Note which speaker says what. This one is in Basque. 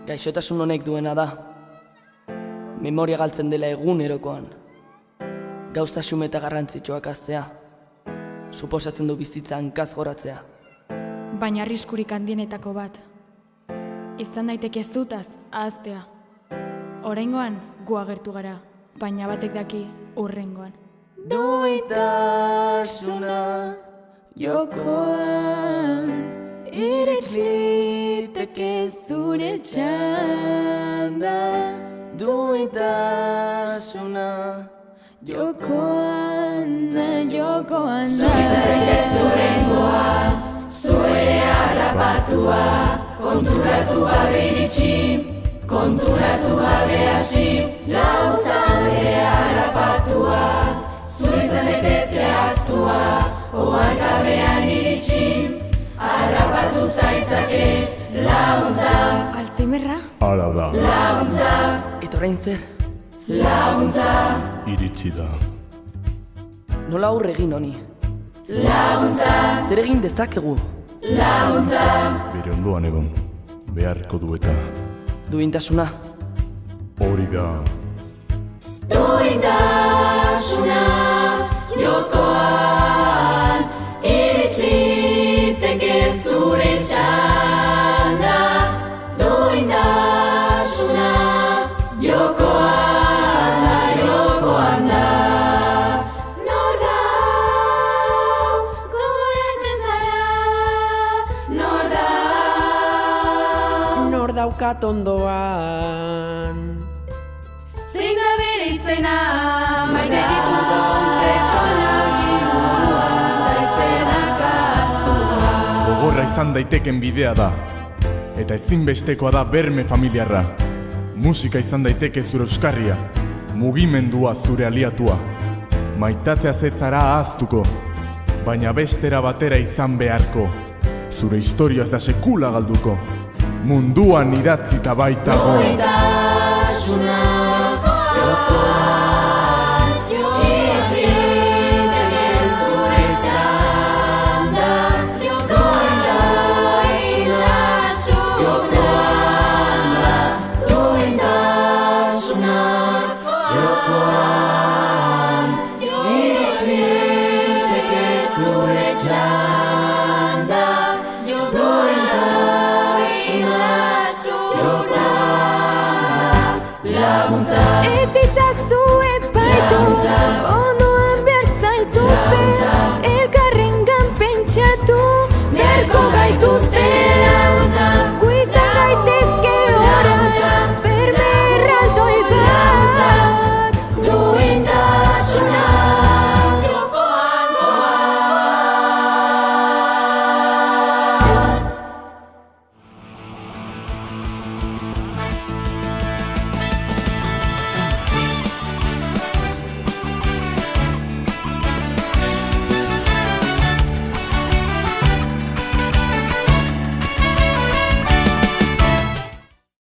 Speaker 1: Gaixotasun honek duena da, memoria galtzen dela egunerokoan. Gauza xume eta garrantzitsuak haztea, suposatzen du bizitza hankaz goratzea.
Speaker 2: Baina arriskurik handienetako bat. Izan daiteke ez dutaz, ahaztea. Oraingoan gu agertu gara, baina batek daki hurrengoan.
Speaker 1: Duintasuna jokoan, iritsiteke zure txanda. Duintasuna jokoan da.
Speaker 3: Zuizaitez durengoa, zu ere harrapatua, konturatu gabe iritsi, konturatu gabe hasi, lautza ere harrapatua, zuizaitez zehaztua, oharkabean iritsi, harrapatu zaitzake, laguntza.
Speaker 2: Alzheimerra?
Speaker 4: Hala da,
Speaker 3: Laguntza,
Speaker 1: Eta orain zer,
Speaker 3: laguntza,
Speaker 4: iritsi da.
Speaker 1: nola aurre egin honi?
Speaker 3: laguntza,
Speaker 1: Zer egin dezakegu?
Speaker 3: laguntza,
Speaker 4: Bere ondoan egon, beharko du eta
Speaker 1: Duintasuna,
Speaker 4: hori da.
Speaker 3: duintasuna jokoan, iritsiteke zure txanda. Duintasuna jokoan da. Nor da, gogoratzen zara, nor da.
Speaker 5: Nor daukat ondoan.
Speaker 3: Zein da bere izena, maite dituzun pertsona inguruan, da izenak ahaztua.
Speaker 4: Gogorra izan daiteken bidea da, eta ezinbestekoa da berme familiarra. Musika izan daiteke zure euskarria, mugimendua zure aliatua. Maitatzea zetzara ahaztuko, baina bestera batera izan beharko. Zure historia ez da sekula galduko, munduan idatzita baitago.
Speaker 3: Duintasuna jokoan, iritsiteke zure txanda. Duintasuna jokoan da. Duintasuna jokoan, iritsiteke zure txanda. Duintasuna jokoan, laguntza.
Speaker 2: Ez itzazu epaitu,
Speaker 3: Laguntza.
Speaker 2: ondoan behar zaituzte.
Speaker 3: Laguntza.